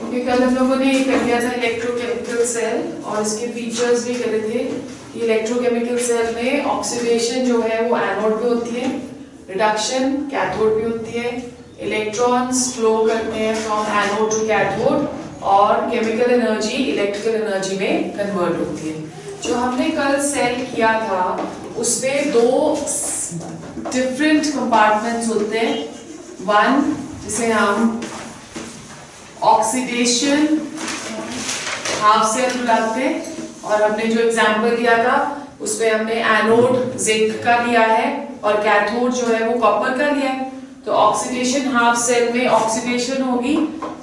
क्योंकि कल हम लोगों ने ये कर लिया था इलेक्ट्रोकेमिकल सेल और इसके फीचर्स भी करे थे कि इलेक्ट्रोकेमिकल सेल में ऑक्सीडेशन जो है वो एनोड पे होती है, रिडक्शन कैथोड पे होती है, इलेक्ट्रॉन्स फ्लो करते हैं फ्रॉम एनोड टू कैथोड और केमिकल एनर्जी इलेक्ट्रिकल एनर्जी में कन्वर्ट होती है। जो हमने कल सेल किया था उसमें दो डिफरेंट कंपार्टमेंट्स होते हैं। वन जिसे हम ऑक्सीडेशन हाफ सेल बुलाते हैं और हमने जो एग्जांपल दिया था उसमें हमने एनोड जिंक का लिया है और कैथोड जो है वो कॉपर का लिया है। तो ऑक्सीडेशन हाफ सेल में ऑक्सीडेशन होगी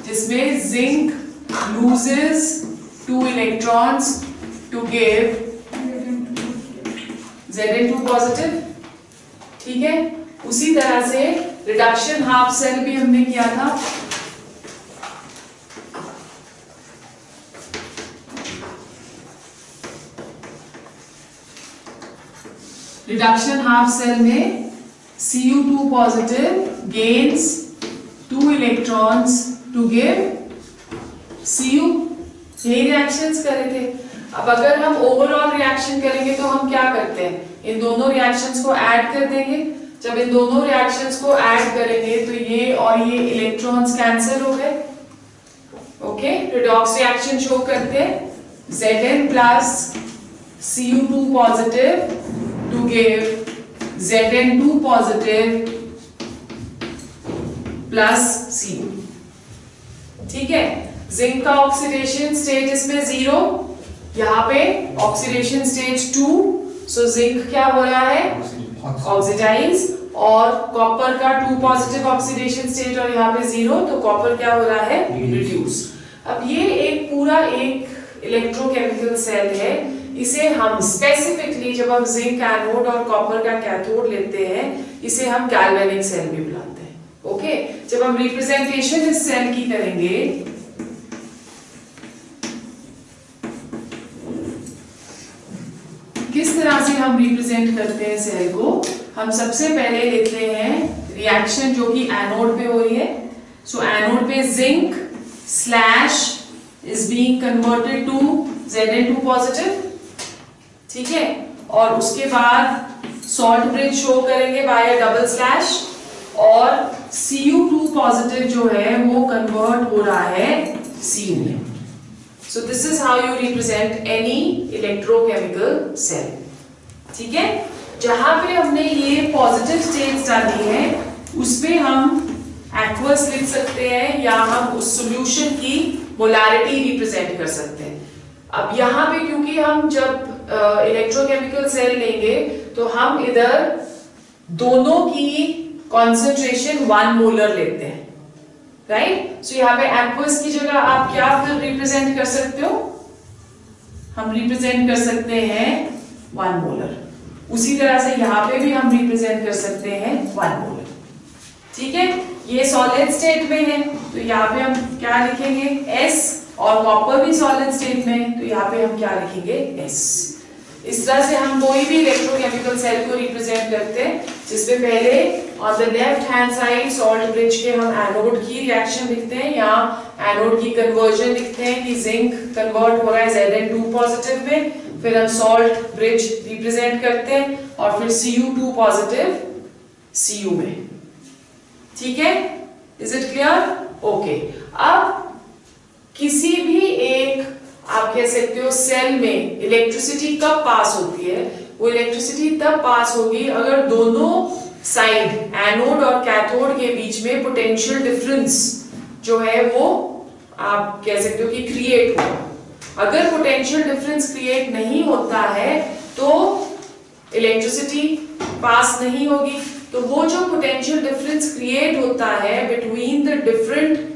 जिसमें zinc loses 2 electrons to give Zn2 positive. ठीक है, उसी तरह से रिडक्शन हाफ सेल भी हमने किया था। रिडक्शन हाफ सेल में Cu2 positive gains 2 electrons to give Cu। ये रिएक्शंस करे थे। अब अगर हम ओवरऑल रिएक्शन करेंगे तो हम क्या करते हैं, इन दोनों रिएक्शंस को ऐड कर देंगे। जब इन दोनों रिएक्शंस को ऐड करेंगे तो ये और ये इलेक्ट्रॉन्स कैंसिल हो गए। ओके, रिडॉक्स रिएक्शन शो करते हैं Zn plus Cu2 positive to give Zn2 positive plus Cu। ठीक है, जिंक का ऑक्सीडेशन स्टेट इसमें 0, यहाँ पे ऑक्सीडेशन स्टेज 2, सो जिंक क्या हो रहा है ऑक्सीडाइज, और कॉपर का 2 पॉजिटिव ऑक्सीडेशन स्टेट और यहाँ पे 0, तो कॉपर क्या हो रहा है रिड्यूस। अब ये एक पूरा एक इलेक्ट्रोकेमिकल सेल है। इसे हम स्पेसिफिकली जब हम जिंक एनोड और कॉपर का कैथोड लेते हैं इसे हम गैल्वेनिक सेल भी बुलाते हैं। ओके, जब हम रिप्रेजेंटेशन इस सेल की करेंगे किस तरह से हम रिप्रेजेंट करते हैं सेल को, हम सबसे पहले लेते हैं रिएक्शन जो कि एनोड पे हो रही है। सो एनोड पे zinc slash is being converted to Zn2 positive. ठीक है, और उसके बाद सॉल्ट ब्रिज शो करेंगे बाय डबल स्लैश और Cu2 पॉजिटिव जो है वो कन्वर्ट हो रहा है Cu में। So this is how you represent any electrochemical cell. ठीक है, जहां पे हमने ये पॉजिटिव स्टेट्स डाली है उसमें हम एक्वस लिख सकते हैं या हम उस सॉल्यूशन की मोलारिटी रिप्रेजेंट कर सकते हैं। अब यहाँ पे क्योंकि हम जब इलेक्ट्रोकेमिकल सेल लेंगे तो हम इधर दोनों की कॉन्सेंट्रेशन 1 मोलर लेते हैं, राइट। सो यहाँ पे एक्वस की जगह आप क्या फिर रिप्रेजेंट कर सकते हो, हम रिप्रेजेंट कर सकते हैं 1 मोलर। उसी तरह से यहाँ पे भी हम रिप्रेजेंट कर सकते हैं 1 मोलर। ठीक है, ये सॉलिड स्टेट में है तो यहाँ पे हम क्या लिखेंगे S, और कॉपर भी सॉलिड स्टेट में तो यहाँ पे हम क्या लिखेंगे S। इस तरह से हम कोई भी इलेक्ट्रोकेमिकल सेल को रिप्रेजेंट करते हैं जिसमें पहले on the left hand side salt bridge के हम एनोड की रिएक्शन लिखते हैं, यहाँ एनोड की कन्वर्जन लिखते हैं कि जिंक कन्वर्ट हो रहा है Zn2 पॉजिटिव में, फिर हम सॉल्ट ब्रिज रिप्रेजेंट करते हैं और फिर Cu2 पॉजिटिव Cu में। ठीक है, इज इट क्लियर? ओके, अब किसी भी एक आप कह सकते हो सेल में इलेक्ट्रिसिटी कब पास होती है, वो इलेक्ट्रिसिटी तब पास होगी अगर दोनों साइड एनोड और कैथोड के बीच में पोटेंशियल डिफरेंस जो है वो आप कह सकते हो कि क्रिएट हो। अगर पोटेंशियल डिफरेंस क्रिएट नहीं होता है तो इलेक्ट्रिसिटी पास नहीं होगी। तो वो जो पोटेंशियल डिफरेंस क्रिएट होता है बिटवीन द डिफरेंट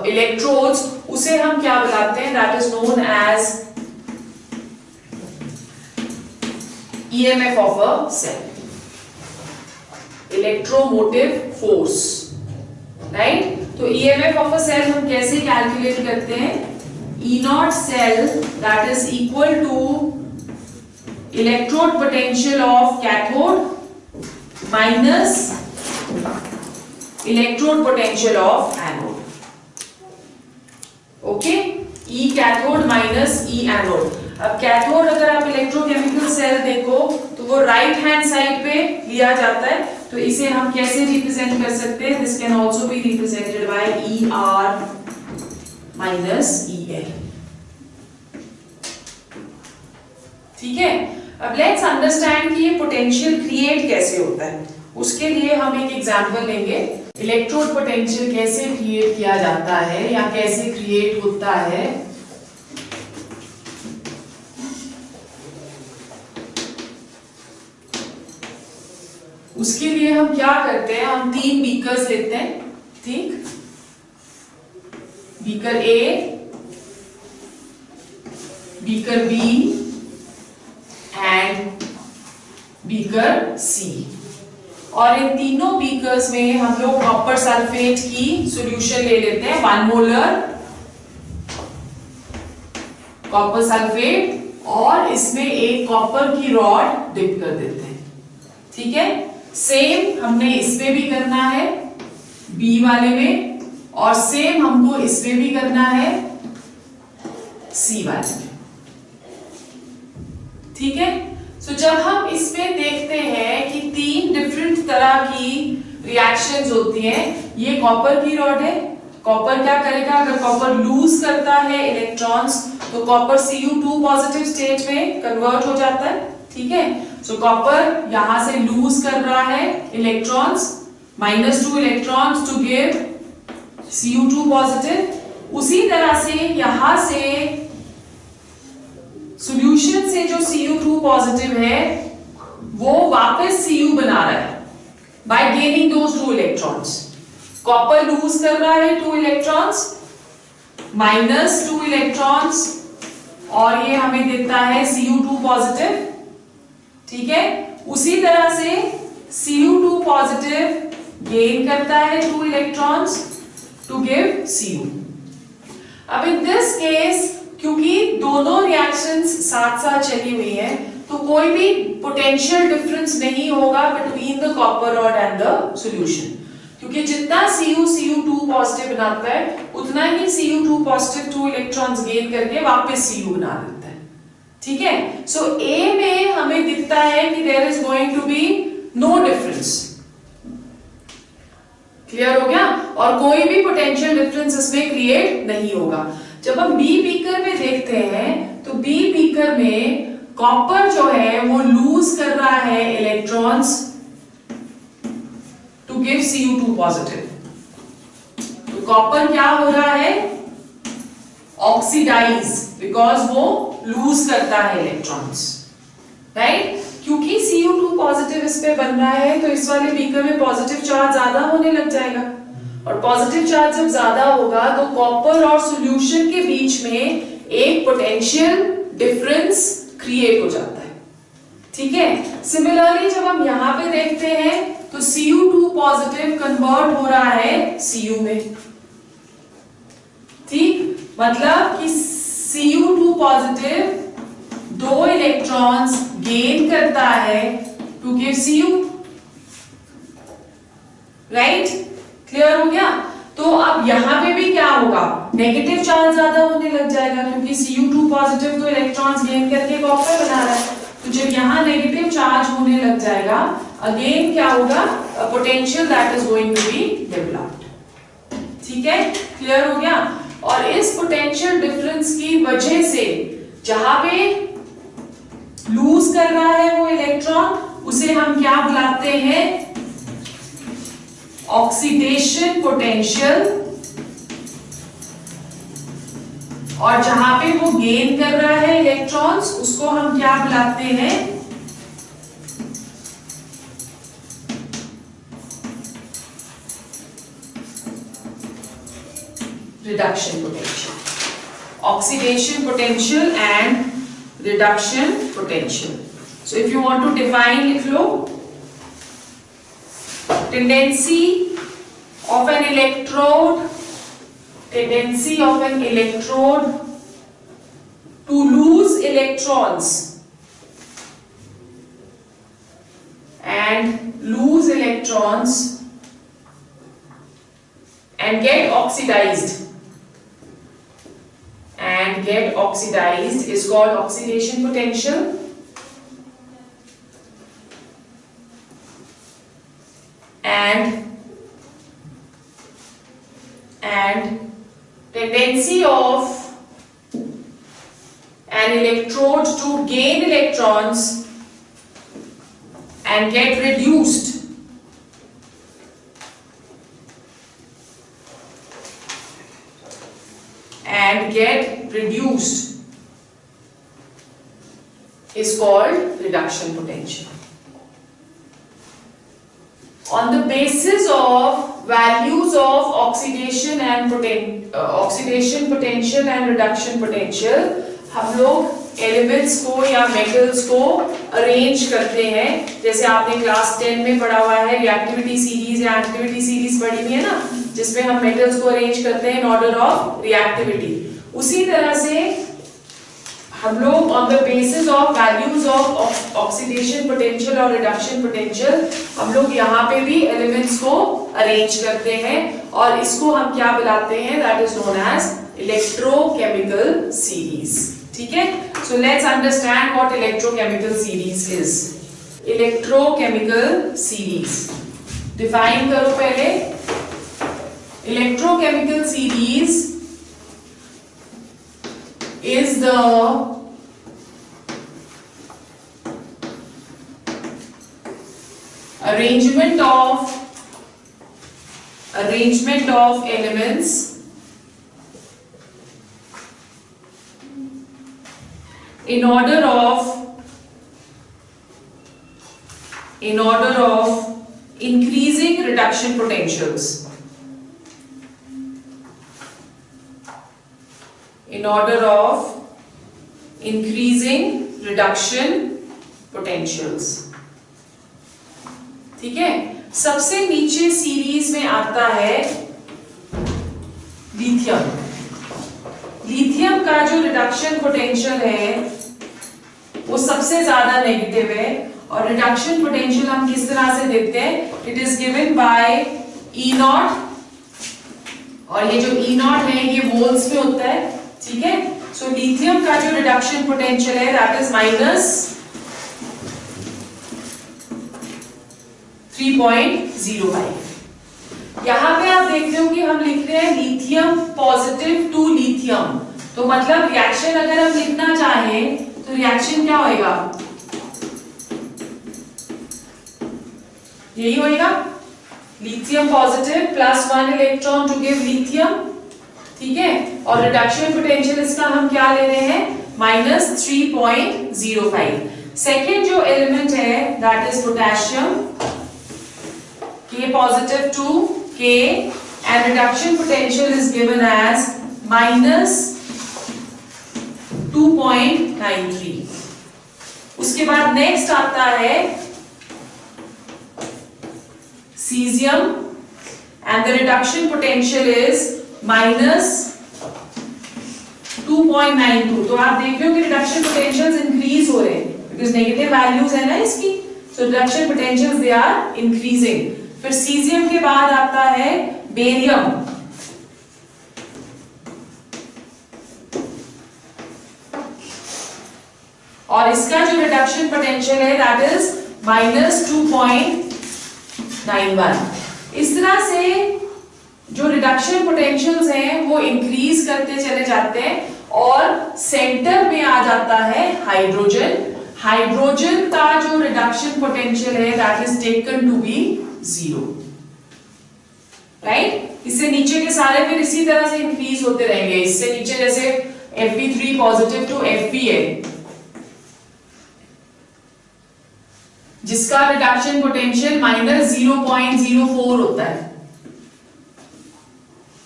इलेक्ट्रोड्स उसे हम क्या बुलाते हैं, that is known as EMF of a cell, electromotive force, right. तो EMF of a cell हम कैसे कैलकुलेट करते हैं, E not cell that is equal to electrode potential of cathode minus electrode potential of anode. Okay, E cathode minus E anode. अब cathode अगर आप electrochemical cell देखो तो वो राइट हैंड साइड पे लिया जाता है, तो इसे हम कैसे रिप्रेजेंट कर सकते हैं? This can also be represented by E R minus E L. ठीक है, अब लेट्स अंडरस्टैंड कि ये पोटेंशियल क्रिएट कैसे होता है। उसके लिए हम एक एग्जांपल लेंगे, इलेक्ट्रोड पोटेंशियल कैसे क्रिएट किया जाता है या कैसे क्रिएट होता है। उसके लिए हम क्या करते हैं, हम 3 बीकर्स लेते हैं, ठीक, beaker A, beaker B and beaker C, और इन तीनों बीकर्स में हम लोग कॉपर सल्फेट की सॉल्यूशन ले लेते हैं, 1 मोलर कॉपर सल्फेट, और इसमें एक कॉपर की रॉड डिप कर देते हैं। ठीक है, सेम हमने इसमें भी करना है बी वाले में, और सेम हमको इसमें भी करना है सी वाले में। ठीक है, तो जब हम इसमें देखते हैं कि 3 डिफरेंट तरह की रिएक्शंस होती हैं, ये कॉपर की रॉड है, कॉपर क्या करेगा, अगर कॉपर लूज करता है इलेक्ट्रॉन्स तो कॉपर Cu2 पॉजिटिव स्टेट में कन्वर्ट हो जाता है। ठीक है, सो कॉपर यहां से लूज कर रहा है electrons, -2 electrons to give Cu2 positive. उसी तरह से यहां से सॉल्यूशन से जो Cu2 पॉजिटिव है वो वापस Cu बना रहा है by gaining those 2 electrons. Copper lose कर रहा है 2 इलेक्ट्रॉन्स, -2 इलेक्ट्रॉन्स, और ये हमें देता है Cu2 पॉजिटिव। ठीक है, उसी तरह से Cu2 पॉजिटिव गेन करता है 2 इलेक्ट्रॉन्स टू गिव Cu। अब इन दिस केस क्योंकि दोनों रिएक्शंस साथ साथ चली हुई है तो कोई भी पोटेंशियल डिफरेंस नहीं होगा between the copper rod and the solution, क्योंकि जितना Cu2 पॉजिटिव बनाता है उतना ही Cu2 पॉजिटिव 2 इलेक्ट्रॉन्स गेन करके वापस Cu बना देता है। ठीक है, सो ए में हमें दिखता है कि there is going to be no difference. Clear हो गया, और कोई भी पोटेंशियल डिफरेंस इसमें क्रिएट नहीं होगा। जब हम बी बीकर में देखते हैं तो बी बीकर में कॉपर जो है वो लूज कर रहा है electrons to give Cu2 positive. तो कॉपर क्या हो रहा है, ऑक्सीडाइज, बिकॉज वो लूज करता है इलेक्ट्रॉन्स, राइट। क्योंकि Cu2 पॉजिटिव इस पे बन रहा है तो इस वाले बीकर में पॉजिटिव चार्ज ज्यादा होने लग जाएगा, और पॉजिटिव चार्ज जब ज्यादा होगा तो कॉपर और सॉल्यूशन के बीच में एक पोटेंशियल डिफरेंस क्रिएट हो जाता है। ठीक है, सिमिलरली जब हम यहां पे देखते हैं तो Cu2 पॉजिटिव कन्वर्ट हो रहा है Cu में। ठीक, मतलब कि Cu2 पॉजिटिव 2 इलेक्ट्रॉन्स गेन करता है to give Cu, right. Clear हो गया, तो अब यहां पे भी क्या होगा, नेगेटिव चार्ज ज्यादा होने लग जाएगा क्योंकि Cu2 पॉजिटिव तो इलेक्ट्रॉन्स गेन करके कॉपर बना रहा है, तो जब यहां नेगेटिव चार्ज होने लग जाएगा अगेन क्या होगा, potential that is going to be developed. ठीक है, क्लियर हो गया, और इस पोटेंशियल डिफरेंस की वजह से जहां पे लूज कर रहा है वो इलेक्ट्रॉन उसे हम क्या बुलाते हैं, ऑक्सीडेशन पोटेंशियल, और जहां पे वो गेन कर रहा है इलेक्ट्रॉन्स उसको हम क्या बुलाते हैं, reduction potential. Oxidation potential and reduction potential. So if you want to define, लिख लो, tendency of an electrode to lose electrons and get oxidized and get oxidized is called oxidation potential. And tendency of an electrode to gain electrons and get reduced is called reduction potential. On the basis of values of oxidation potential and reduction potential, हम लोग elements को या metals को arrange करते हैं. जैसे आपने class 10 में पढ़ा हुआ है रिएक्टिविटी सीरीज या एक्टिविटी सीरीज पढ़ी हुई है ना, जिसमें हम मेटल्स को अरेंज करते हैं इन ऑर्डर ऑफ रिएक्टिविटी. उसी तरह से हम लोग on the basis of values of oxidation potential और रिडक्शन पोटेंशियल हम लोग यहाँ पे भी एलिमेंट्स को अरेंज करते हैं और इसको हम क्या बुलाते हैं, that is known as electrochemical series. ठीक है, so let's understand what electrochemical series is. Electrochemical series define करो पहले. Electrochemical series is the arrangement of elements in order of increasing reduction potentials. In order of increasing reduction potentials. ठीक है, सबसे नीचे series में आता है लिथियम. लिथियम का जो रिडक्शन पोटेंशियल है वो सबसे ज्यादा नेगेटिव है और रिडक्शन पोटेंशियल हम किस तरह से देखते हैं, it is given by E not और ये जो E नॉट है ये मोल्स में होता है. ठीक है, सो लिथियम का जो रिडक्शन पोटेंशियल है दैट इज -3.05. यहां पे आप देख रहे हो कि हम लिख रहे हैं लिथियम पॉजिटिव टू लिथियम, तो मतलब रिएक्शन अगर हम लिखना चाहें तो रिएक्शन क्या होएगा, यही होएगा lithium positive +1 electron to give lithium. ठीक है, और रिडक्शन पोटेंशियल इसका हम क्या ले रहे हैं, -3.05. सेकेंड जो एलिमेंट है that is potassium, K positive to K and reduction potential is given as -2.93. उसके बाद नेक्स्ट आता है cesium and the reduction potential is -2.92. तो आप देख रहे हो कि रिडक्शन पोटेंशियल्स इंक्रीज हो रहे हैं बिकॉज नेगेटिव वैल्यूज है ना इसकी, so reduction potentials they are increasing. फिर सीजियम के बाद आता है बेरियम. और इसका जो रिडक्शन पोटेंशियल है दैट इज -2.91. इस तरह से जो रिडक्शन पोटेंशियल्स हैं वो इंक्रीज करते चले जाते हैं और सेंटर में आ जाता है हाइड्रोजन. हाइड्रोजन का जो रिडक्शन पोटेंशियल है that is taken to be 0. Right, इससे नीचे के सारे फिर इसी तरह से इंक्रीज होते रहेंगे. इससे नीचे जैसे Fe3 पॉजिटिव टू Fe जिसका रिडक्शन पोटेंशियल -0.04 होता है.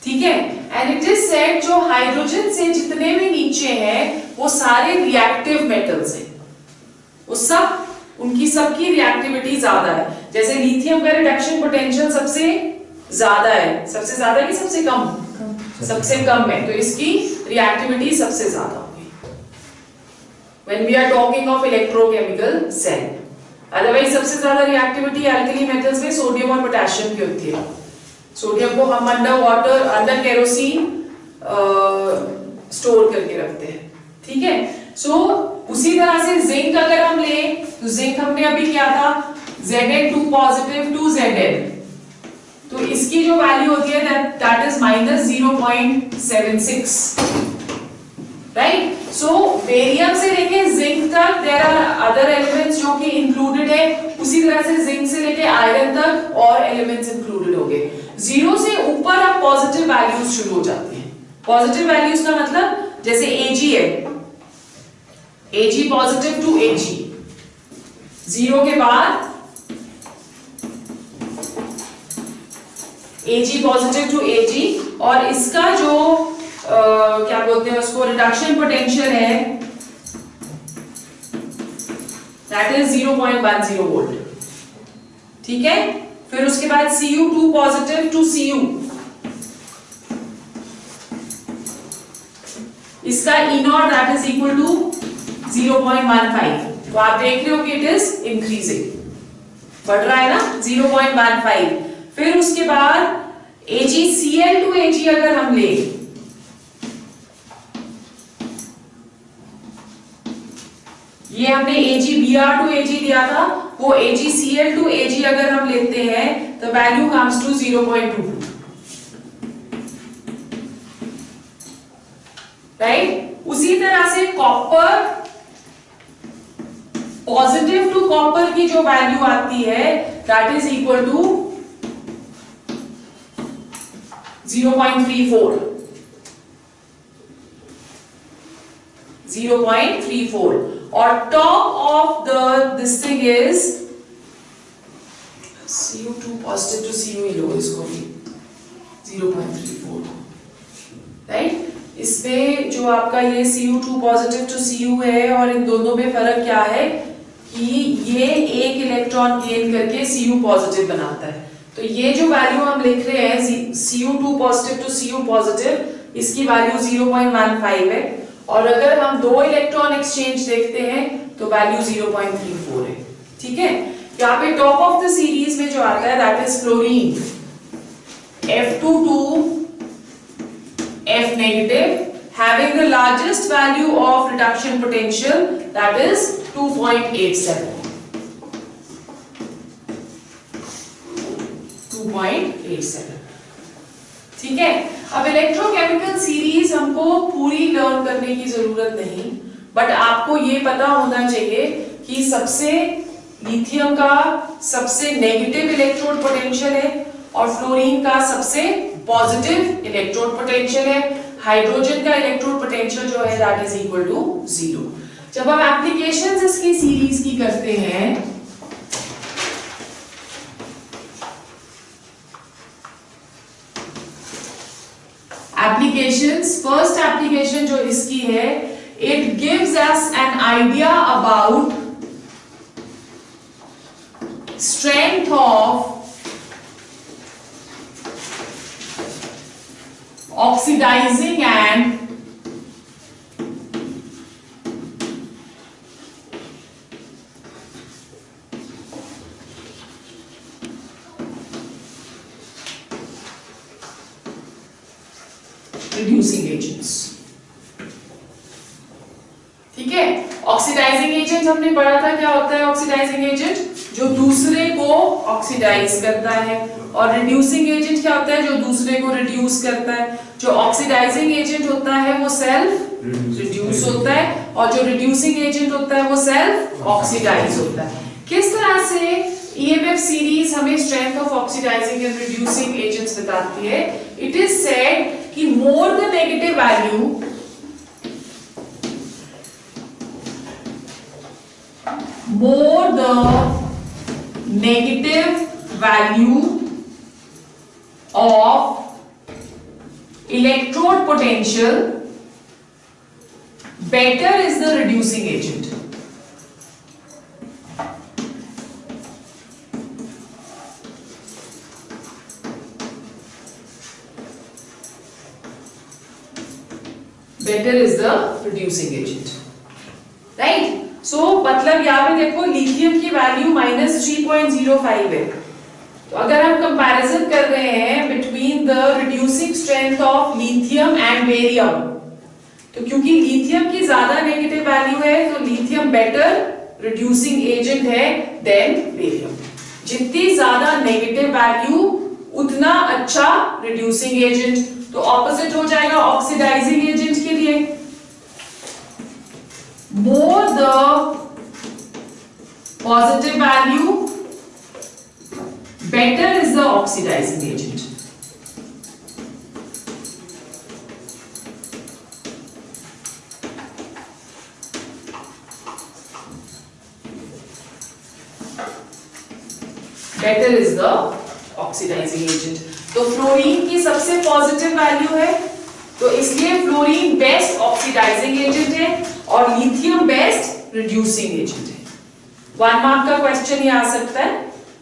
ठीक है, एंड इट इज सेड जो हाइड्रोजन से जितने भी नीचे हैं वो सारे रिएक्टिव मेटल्स हैं, वो सब उनकी सबकी रिएक्टिविटी ज्यादा है. जैसे लिथियम का रिडक्शन पोटेंशियल सबसे ज्यादा है, सबसे ज्यादा कि सबसे कम, सबसे कम है, तो इसकी रिएक्टिविटी सबसे ज्यादा होगी when we are talking of electrochemical cell. Otherwise सबसे ज्यादा रिएक्टिविटी एल्कली मेटल्स में सोडियम और पोटेशियम की होती है. सोडियम को हम under water, under kerosene store करके रखते हैं, ठीक है। सो उसी तरह से जिंक अगर हम ले तो जिंक हमने अभी क्या था, Zn2 पॉजिटिव टू Zn, तो इसकी जो वैल्यू होती है that is -0.76, right. So barium से लेके जिंक तक देयर आर अदर एलिमेंट्स जो कि इंक्लूडेड है, उसी तरह से जिंक से लेके आयरन तक और एलिमेंट्स इंक्लूडेड हो गए। 0 से ऊपर अब पॉजिटिव वैल्यूज शुरू हो जाती हैं। पॉजिटिव वैल्यूज का मतलब जैसे Ag है, Ag पॉजिटिव टू Ag, 0 के बाद Ag पॉजिटिव टू Ag, और इसका जो क्या बोलते हैं उसको, रिडक्शन पोटेंशियल है दैट इज 0.10 वोल्ट, ठीक है। फिर उसके बाद Cu2 पॉजिटिव टू Cu, इसका E not that is equal to 0.15, तो आप देख रहे हो कि इट इज इंक्रीजिंग, बढ़ रहा है ना 0.15। फिर उसके बाद AgCl टू Ag अगर हम ले, ये हमने AgBr टू Ag लिया था, वो AgCl टू Ag अगर हम लेते हैं तो वैल्यू कम्स टू 0.22, राइट। उसी तरह से कॉपर, पॉजिटिव टू कॉपर की जो वैल्यू आती है दैट इज इक्वल टू 0.34, 0.34, और top of the this thing is Cu2 positive to Cu ही लो इसको भी 0.34, राइट। इसमें जो आपका ये Cu2 पॉजिटिव टू Cu है, और इन दोनों में फर्क क्या है कि ये एक इलेक्ट्रॉन गेन करके Cu पॉजिटिव बनाता है, तो ये जो वैल्यू हम लिख रहे हैं Cu2 positive to Cu positive, इसकी वैल्यू 0.15 है, और अगर हम दो इलेक्ट्रॉन एक्सचेंज देखते हैं तो वैल्यू 0.34 है, ठीक है। यहाँ पे टॉप ऑफ द सीरीज में जो आता है that is fluorine, F22 F negative, having the largest value of reduction potential that is 2.87, 2.87, ठीक है। अब इलेक्ट्रोकेमिकल सीरीज हमको पूरी लर्न करने की जरूरत नहीं, बट आपको ये पता होना चाहिए कि सबसे लिथियम का सबसे नेगेटिव इलेक्ट्रोड पोटेंशियल है और फ्लोरीन का सबसे पॉजिटिव इलेक्ट्रोड पोटेंशियल है। हाइड्रोजन का इलेक्ट्रोड पोटेंशियल जो है दैट इज इक्वल टू 0। जब हम एप्लीकेशंस इसकी सीरीज की करते हैं, एप्लीकेशंस, फर्स्ट एप्लीकेशन जो इसकी है, it gives us an idea about strength of oxidizing and reducing agents, ठीक है। ऑक्सीडाइजिंग एजेंट हमने पढ़ा था, क्या होता है ऑक्सीडाइजिंग एजेंट, जो दूसरे को ऑक्सीडाइज करता है, और रिड्यूसिंग एजेंट क्या होता है, जो दूसरे को रिड्यूस करता है। जो ऑक्सीडाइजिंग एजेंट होता है वो सेल्फ रिड्यूस होता है, और जो रिड्यूसिंग एजेंट होता है वो सेल्फ ऑक्सीडाइज होता है। किस तरह से EMF सीरीज हमें strength of oxidising and reducing agents बताती है। इट इज सेड कि more the negative value, more the negative value of electrode potential, better is the reducing agent. Better is the reducing agent, right? So मतलब यहाँ पे देखो lithium की value -3.05 है, तो अगर हम कंपैरिजन कर रहे हैं between the reducing strength of lithium and barium, तो क्योंकि लिथियम की ज्यादा नेगेटिव वैल्यू है तो लिथियम बेटर रिड्यूसिंग एजेंट है देन बेरियम। जितनी ज्यादा नेगेटिव वैल्यू उतना अच्छा रिड्यूसिंग एजेंट। तो ऑपोजिट हो जाएगा ऑक्सीडाइजिंग एजेंट के लिए, more the positive value better is the oxidising agent. Better is the oxidising agent. तो फ्लोरीन की सबसे पॉजिटिव वैल्यू है तो इसलिए फ्लोरीन बेस्ट ऑक्सीडाइजिंग एजेंट है और लिथियम बेस्ट रिड्यूसिंग एजेंट है। 1 मार्क का क्वेश्चन ये आ सकता है।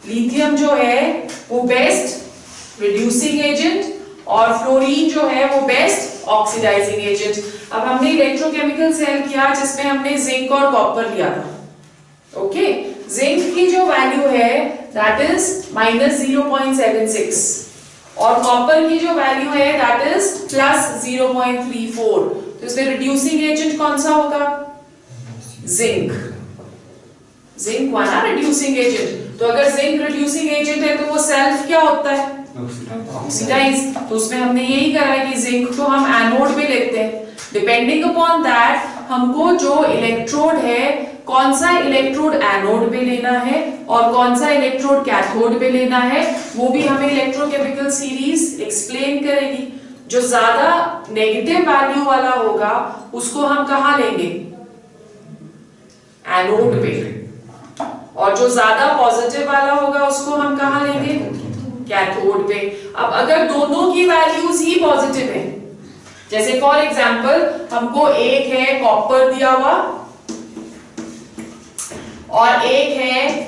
लिथियम जो है वो बेस्ट रिड्यूसिंग एजेंट और फ्लोरीन जो है वो बेस्ट ऑक्सीडाइजिंग एजेंट। अब हमने इलेक्ट्रोकेमिकल सेल किया जिसमें हमने जिंक और कॉपर लिया था। ओके, जिंक की जो वैल्यू है दैट इज -0.76 और कॉपर की जो वैल्यू है दैट इज +0.34। तो इसमें रिड्यूसिंग एजेंट कौन सा होगा? जिंक। जिंक हुआ ना रिड्यूसिंग एजेंट। तो अगर जिंक रिड्यूसिंग एजेंट है तो वो सेल्फ क्या होता है? ऑक्सीडाइज। तो उसमें हमने यही करा है कि जिंक को हम एनोड में लेते हैं। डिपेंडिंग अपॉन दैट हमको जो इलेक्ट्रोड है कौन सा इलेक्ट्रोड एनोड पे लेना है और कौन सा इलेक्ट्रोड कैथोड पे लेना है वो भी हमें इलेक्ट्रोकेमिकल सीरीज एक्सप्लेन करेगी। जो ज्यादा नेगेटिव वैल्यू वाला होगा उसको हम कहाँ लेंगे? एनोड पे। और जो ज्यादा पॉजिटिव वाला होगा उसको हम कहाँ लेंगे? कैथोड पे। अब अगर दोनों की वैल्यूज ही पॉजिटिव है, जैसे फॉर एग्जांपल हमको एक है कॉपर दिया हुआ और एक है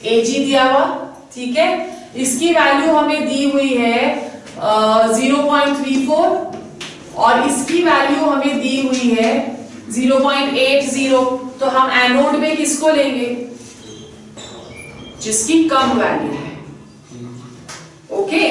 Ag दिया हुआ, ठीक है। इसकी वैल्यू हमें दी हुई है 0.34 और इसकी वैल्यू हमें दी हुई है 0.80। तो हम एनोड में किसको लेंगे? जिसकी कम वैल्यू है। ओके,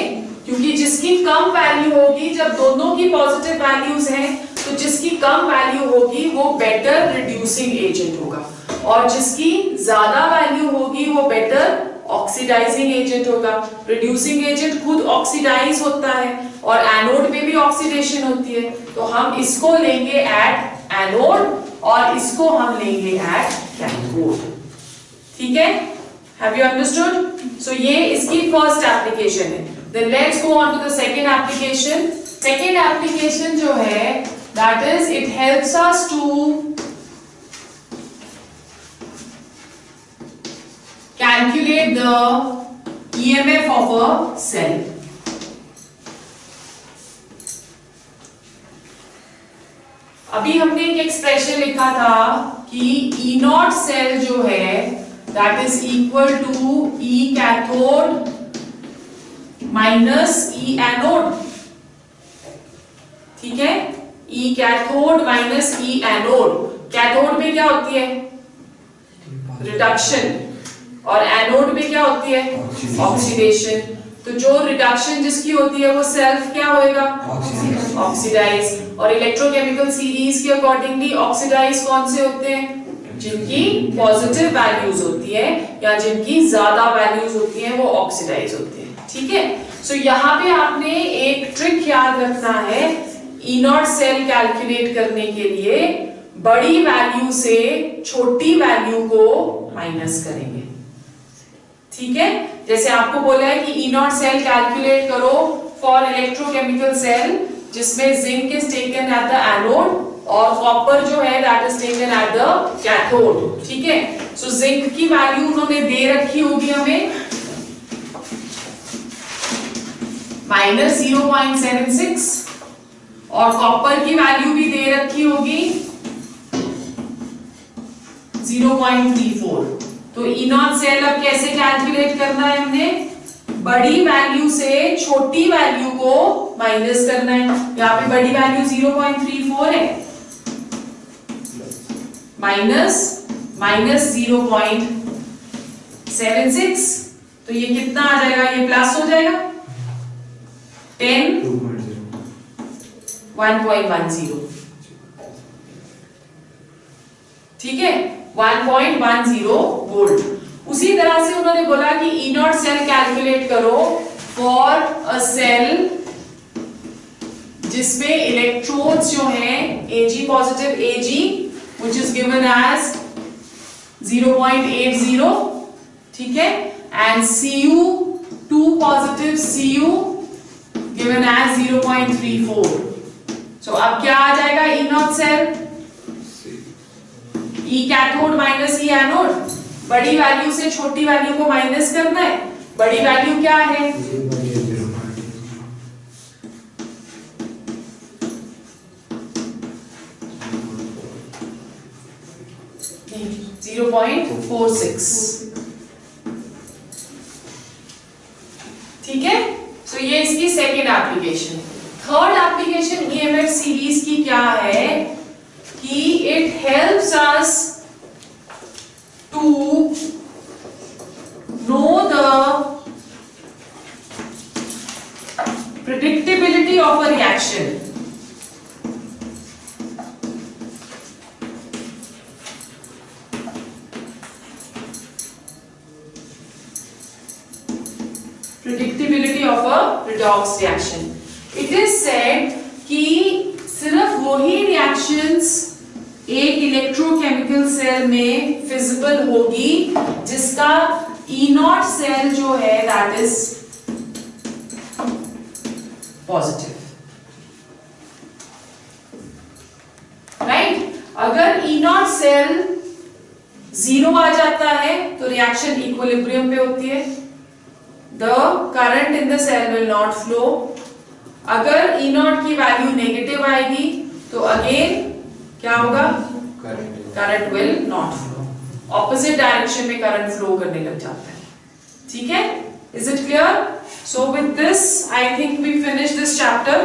क्योंकि जिसकी कम वैल्यू होगी, जब दोनों की पॉजिटिव वैल्यूज हैं तो जिसकी कम वैल्यू होगी वो बेटर रिड्यूसिंग एजेंट होगा और जिसकी ज्यादा वैल्यू होगी वो बेटर ऑक्सीडाइजिंग एजेंट होगा। रिड्यूसिंग एजेंट खुद ऑक्सीडाइज होता है और एनोड में भी ऑक्सीडेशन होती है। तो हम इसको लेंगे एट एनोड और इसको हम लेंगे एट कैथोड। ठीक है, हैव यू अंडरस्टूड? सो ये इसकी फर्स्ट एप्लीकेशन है। Then let's go on to the second application. Second application जो है that is it helps us to calculate the EMF of a cell. अभी हमने एक एक्सप्रेशन लिखा था कि E नॉट सेल जो है that is equal to E cathode minus E anode, ठीक है। E cathode minus E anode. Cathode में क्या होती है? रिडक्शन और एनोड में क्या होती है? ऑक्सीडेशन। तो जो रिडक्शन जिसकी होती है वो सेल्फ क्या होएगा? ऑक्सीडाइज। और इलेक्ट्रोकेमिकल सीरीज के अकॉर्डिंगली ऑक्सीडाइज कौन से होते हैं? जिनकी पॉजिटिव वैल्यूज होती है या जिनकी ज्यादा वैल्यूज होती हैं वो ऑक्सीडाइज होते हैं। ठीक है, सो यहाँ पे आपने एक ट्रिक याद रखना है। ई नॉट सेल कैलकुलेट करने के लिए बड़ी वैल्यू से छोटी वैल्यू को माइनस करेंगे। ठीक है, जैसे आपको बोला है कि ई नॉट सेल कैलकुलेट करो फॉर इलेक्ट्रोकेमिकल सेल जिसमें zinc is taken at the anode और कॉपर जो है that is taken at the cathode. ठीक है, सो जिंक की वैल्यू उन्होंने दे रखी होगी हमें -0.76 और कॉपर की वैल्यू भी दे रखी होगी 0.34। तो ई नॉट सेल अब कैसे कैलकुलेट करना है? हमने बड़ी वैल्यू से छोटी वैल्यू को माइनस करना है। यहाँ पे बड़ी वैल्यू 0.34 है माइनस 0.76, तो ये कितना आ जाएगा? ये प्लस हो जाएगा 10 1.10, ठीक है, 1.10 वोल्ट। उसी तरह से उन्होंने बोला कि ई नॉट सेल कैलकुलेट करो फॉर अ सेल जिसमें इलेक्ट्रोड्स जो हैं Ag positive Ag which is given as 0.80, ठीक है, and Cu2 positive Cu given as 0.34। so अब क्या आ जाएगा E nought cell, E cathode minus E anode, बड़ी वैल्यू से छोटी वैल्यू को माइनस करना है। बड़ी वैल्यू क्या है, 0.46, ठीक है। सो ये इसकी second application. Third application EMF series की क्या है कि it helps us to know the predictability of a reaction। predictability of a redox reaction। It is said कि सिर्फ वही reactions एक इलेक्ट्रोकेमिकल सेल में फिजिबल होगी जिसका ई नॉट सेल जो है दैट इज पॉजिटिव, राइट। अगर ई नॉट सेल 0 आ जाता है तो रिएक्शन इक्विलिब्रियम पे होती है, the current in the cell will not flow। अगर E नॉट की वैल्यू नेगेटिव आएगी तो अगेन क्या होगा, current will not flow, opposite direction में करंट फ्लो करने लग जाता है, ठीक है। Is it clear? So with this I think we finish this chapter.